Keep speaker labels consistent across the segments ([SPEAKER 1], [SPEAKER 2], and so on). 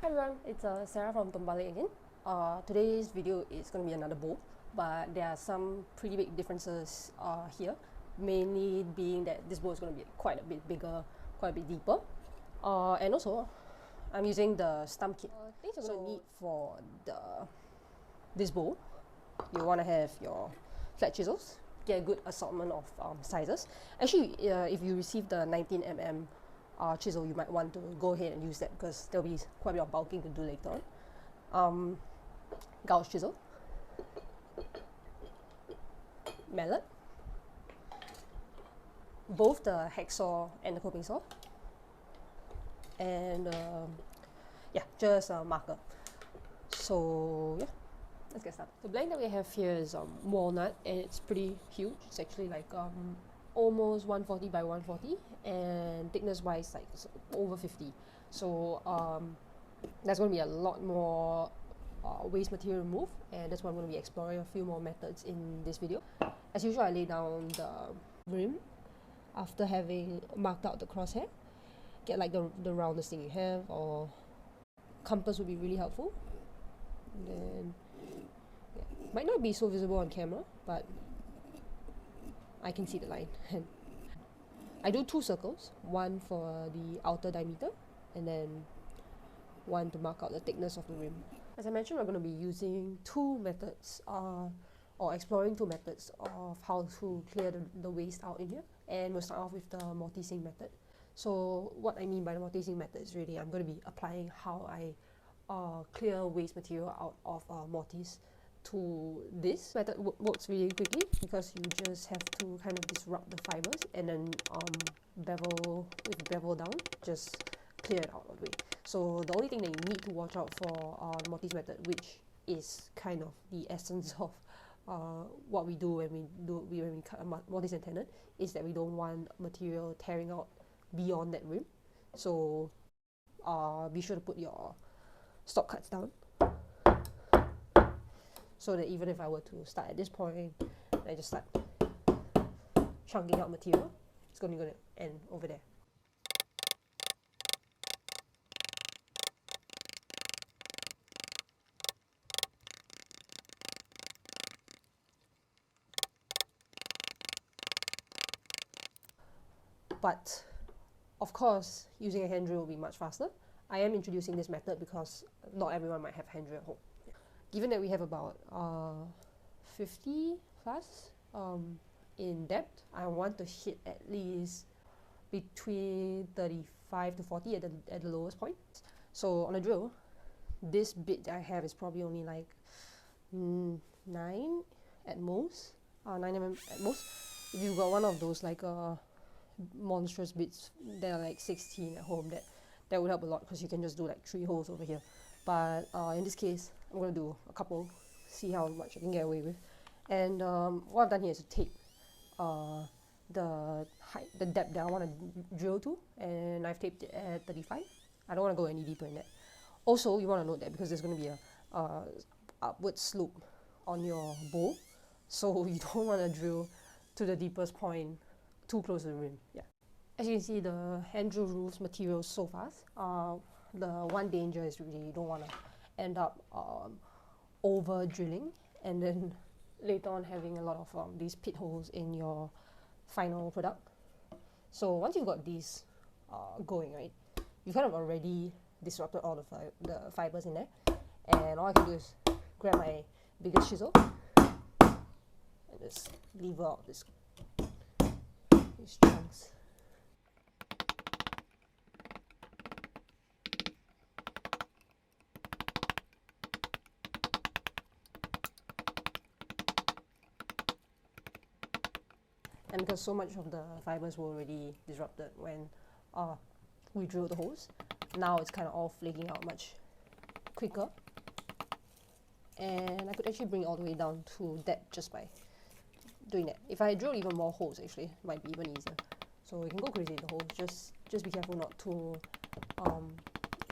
[SPEAKER 1] Hi everyone, it's Sarah from Tombale again. Today's video is going to be another bowl, but there are some pretty big differences here, mainly being that this bowl is going to be quite a bit bigger, quite a bit deeper, and also I'm using the stump kit. So need for this bowl, you want to have your flat chisels, get a good assortment of sizes. Actually, if you receive the 19mm chisel, you might want to go ahead and use that because there'll be quite a bit of bulking to do later on. Gouge chisel, mallet, both the hacksaw and the coping saw, and yeah, just a marker. So yeah, let's get started. The blank that we have here is walnut, and it's pretty huge. It's actually like almost 140 by 140, and thickness wise like over 50. So there's going to be a lot more waste material removed, and that's why I'm going to be exploring a few more methods in this video. As usual, I lay down the rim after having marked out the crosshair. Get like the roundest thing you have, or compass would be really helpful. And then yeah, might not be so visible on camera, but I can see the line. I do 2 circles, one for the outer diameter and then one to mark out the thickness of the rim. As I mentioned, we're going to be using 2 methods or exploring 2 methods of how to clear the waste out in here, and we'll start off with the mortising method. So what I mean by the mortising method is really I'm going to be applying how I clear waste material out of mortise to this method. Works really quickly because you just have to kind of disrupt the fibers and then bevel down, just clear it out of the way. So the only thing that you need to watch out for the mortise method, which is kind of the essence of what we do when we cut a mortise and tenon, is that we don't want material tearing out beyond that rim. So be sure to put your stop cuts down, so that even if I were to start at this point, I just start chunking out material, it's going to end over there. But of course, using a hand drill will be much faster. I am introducing this method because not everyone might have a hand drill at home. Given that we have about 50 plus in depth, I want to hit at least between 35 to 40 at the lowest point. So on a drill, this bit that I have is probably only like 9 at most, 9 mm at most. If you've got one of those like monstrous bits that are like 16 at home, that would help a lot because you can just do like 3 holes over here. But in this case, I'm going to do a couple, see how much I can get away with. And what I've done here is to tape the height, the depth that I want to drill to, and I've taped it at 35. I don't want to go any deeper in that. Also, you want to note that because there's going to be a upward slope on your bowl, so you don't want to drill to the deepest point too close to the rim. Yeah. As you can see, the hand drill removes material so fast. The one danger is really you don't want to end up over drilling and then later on having a lot of these pit holes in your final product. So once you've got these going, right, you kind of already disrupted all the fibers in there, and all I can do is grab my biggest chisel and just lever out these chunks. And because so much of the fibers were already disrupted when we drilled the holes, now it's kind of all flaking out much quicker. And I could actually bring it all the way down to depth just by doing that. If I drill even more holes, actually, it might be even easier. So you can go crazy with the holes, just be careful not to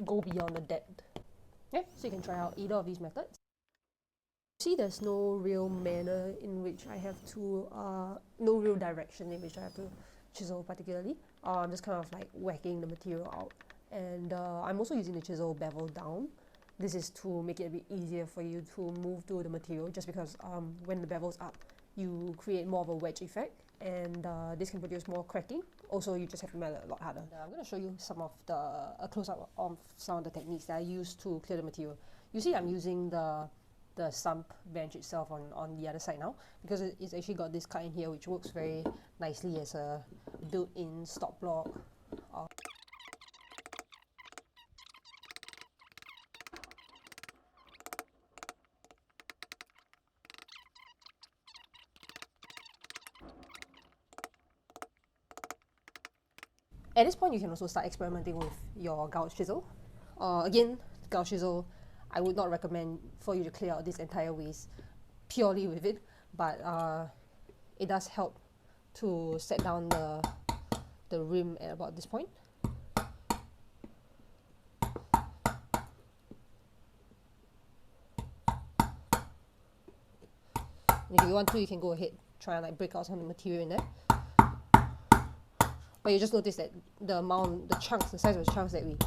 [SPEAKER 1] go beyond the depth. Yeah, so you can try out either of these methods. See, there's no real manner in which I have to, no real direction in which I have to chisel particularly. I'm just kind of like whacking the material out And I'm also using the chisel bevel down. This is to make it a bit easier for you to move through the material, just because when the bevel's up, you create more of a wedge effect, and this can produce more cracking. Also, you just have to melt it a lot harder. I'm going to show you some of a close-up of some of the techniques that I use to clear the material. You see I'm using the stump bench itself on the other side now, because it's actually got this cut in here which works very nicely as a built-in stop block. At this point, you can also start experimenting with your gouge chisel. Again, gouge chisel, I would not recommend for you to clear out this entire waste purely with it, but it does help to set down the rim at about this point. And if you want to, you can go ahead, try and like break out some of the material in there. But you just notice that the size of the chunks that we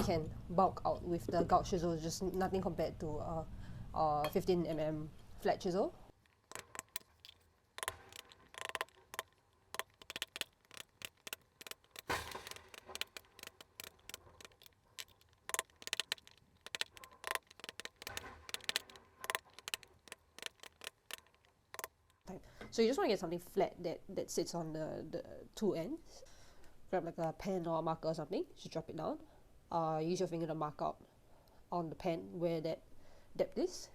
[SPEAKER 1] can bulk out with the gouge chisel is just nothing compared to a 15mm flat chisel. So you just want to get something flat that sits on the two ends. Grab like a pen or a marker or something, just drop it down. Use your finger to mark out on the pen where that depth is.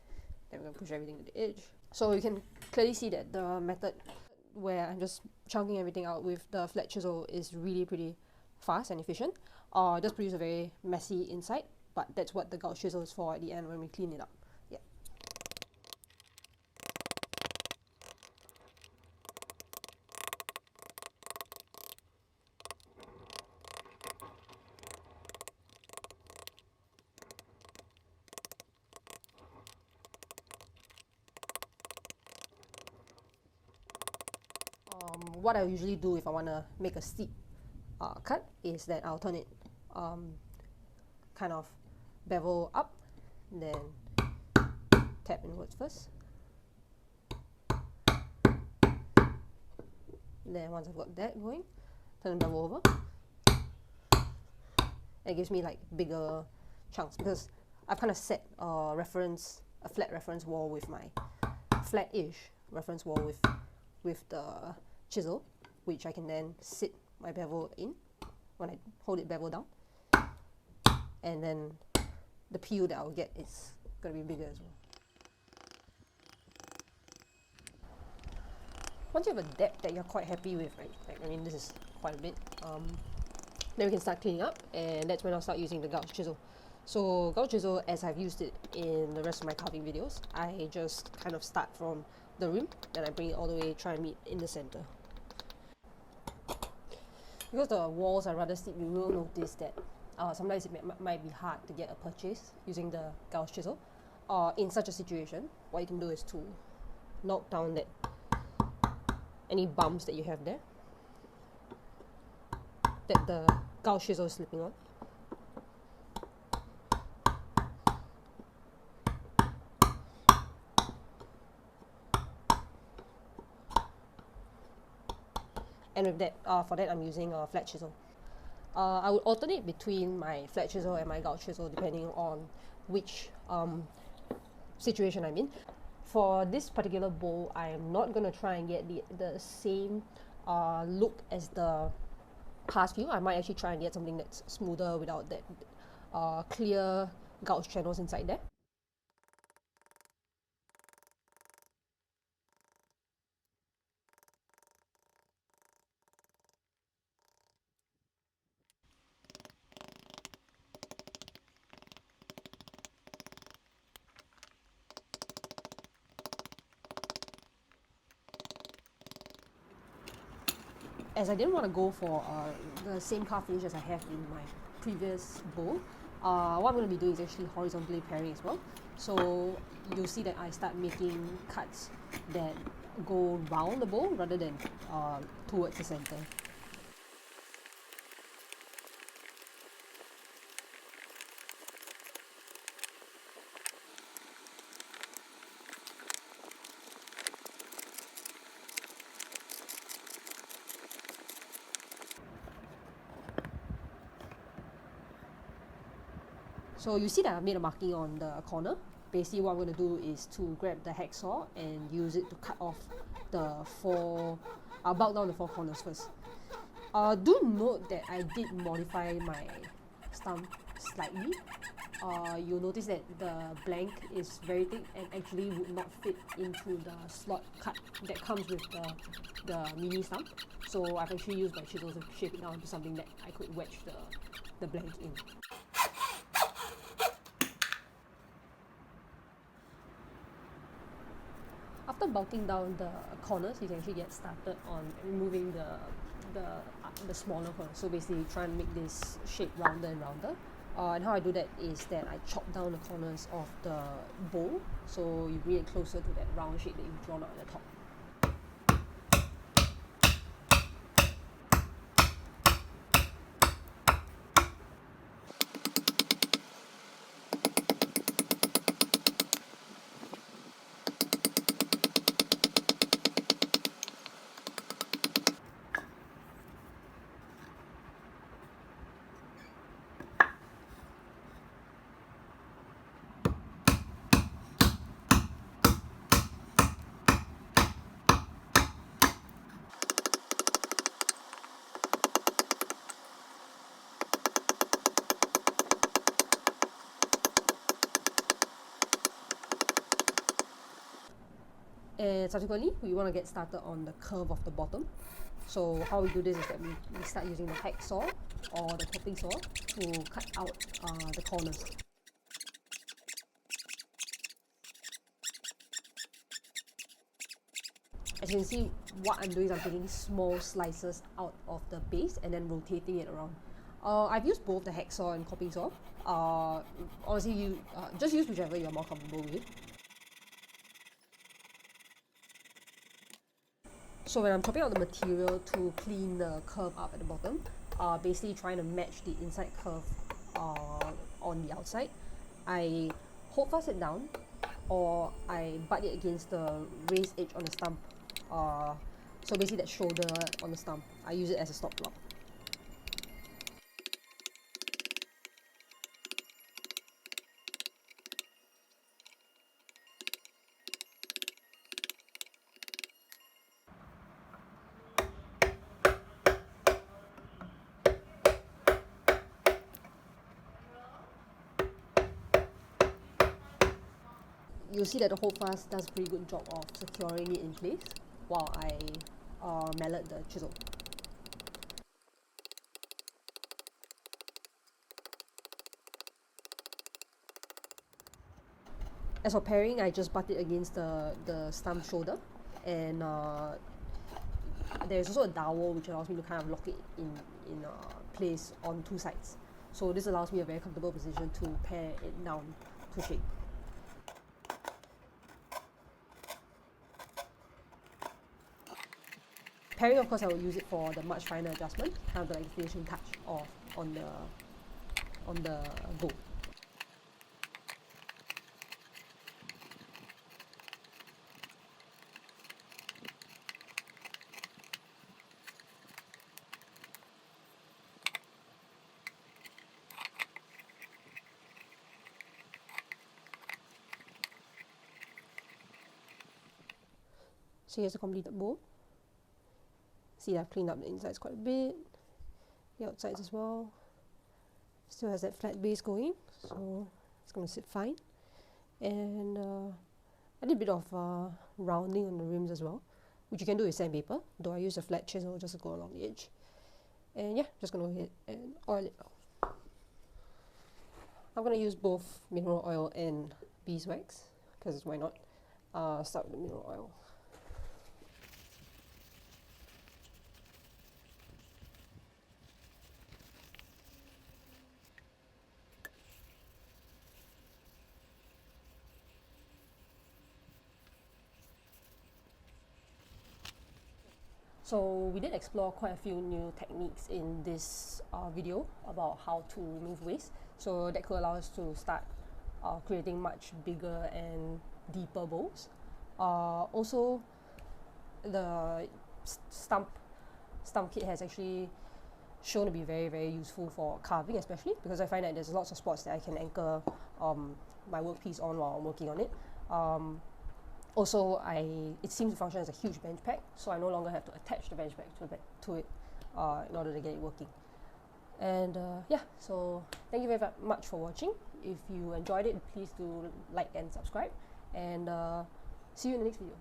[SPEAKER 1] Then we're going to push everything to the edge. So you can clearly see that the method where I'm just chunking everything out with the flat chisel is really pretty fast and efficient. It does produce a very messy inside, but that's what the gouge chisel is for at the end when we clean it up. Yeah. What I usually do if I want to make a steep cut is that I'll turn it kind of bevel up, then tap inwards first. Then once I've got that going, turn the bevel over. It gives me like bigger chunks because I've kind of set a flat reference wall with my flat-ish reference wall with the chisel, which I can then sit my bevel in when I hold it bevel down, and then the peel that I'll get is going to be bigger as well. Once you have a depth that you're quite happy with, right? Like, I mean, this is quite a bit. Then we can start cleaning up, and that's when I'll start using the gouge chisel. So gouge chisel, as I've used it in the rest of my carving videos, I just kind of start from the rim, then I bring it all the way, try and meet in the center. Because the walls are rather steep, you will notice that sometimes it might be hard to get a purchase using the gouge chisel. In such a situation, what you can do is to knock down any bumps that you have there that the gouge chisel is slipping on. And with that, for that I'm using a flat chisel. I would alternate between my flat chisel and my gouge chisel depending on which situation I'm in. For this particular bowl, I am not going to try and get the same look as the past few. I might actually try and get something that's smoother without that clear gouge channels inside there. As I didn't want to go for the same carve finish as I have in my previous bowl, what I'm going to be doing is actually horizontally pairing as well. So you'll see that I start making cuts that go round the bowl rather than towards the center. So you see that I've made a marking on the corner. Basically what I'm going to do is to grab the hacksaw and use it to cut off the I'll bulk down the 4 corners first. Do note that I did modify my stump slightly. You'll notice that the blank is very thick and actually would not fit into the slot cut that comes with the mini stump. So I've actually used my chisel to shape it down to something that I could wedge the blank in. After bulking down the corners, you can actually get started on removing the smaller corners. So basically try and make this shape rounder and rounder. And how I do that is that I chop down the corners of the bowl, so you bring it closer to that round shape that you've drawn out at the top. And subsequently, we want to get started on the curve of the bottom. So how we do this is that we start using the hacksaw or the chopping saw to cut out the corners. As you can see, what I'm doing is I'm taking small slices out of the base and then rotating it around. I've used both the hacksaw and chopping saw. Honestly, you just use whichever you're more comfortable with. So when I'm chopping out the material to clean the curve up at the bottom, basically trying to match the inside curve on the outside, I hold fast it down or I butt it against the raised edge on the stump. So basically that shoulder on the stump, I use it as a stop block. You'll see that the holdfast does a pretty good job of securing it in place while I mallet the chisel. As for pairing, I just butt it against the stump shoulder, and there's also a dowel which allows me to kind of lock it in place on 2 sides. So this allows me a very comfortable position to pair it down to shape. Pairing, of course, I will use it for the much finer adjustment, kind of like the finishing touch on the bowl. So here's the completed bowl. See, I've cleaned up the insides quite a bit, the outsides as well. Still has that flat base going, so it's going to sit fine. And I did a bit of rounding on the rims as well, which you can do with sandpaper, though I use a flat chisel just to go along the edge. And yeah, just going to go ahead and oil it off. I'm going to use both mineral oil and beeswax, because why not? Start with the mineral oil. So we did explore quite a few new techniques in this video about how to remove waste. So that could allow us to start creating much bigger and deeper bowls. Also, the stump kit has actually shown to be very, very useful for carving, especially because I find that there's lots of spots that I can anchor my workpiece on while I'm working on it. Also, it seems to function as a huge bench pack, so I no longer have to attach the bench pack to it in order to get it working. And yeah, so thank you very much for watching. If you enjoyed it, please do like and subscribe, and see you in the next video.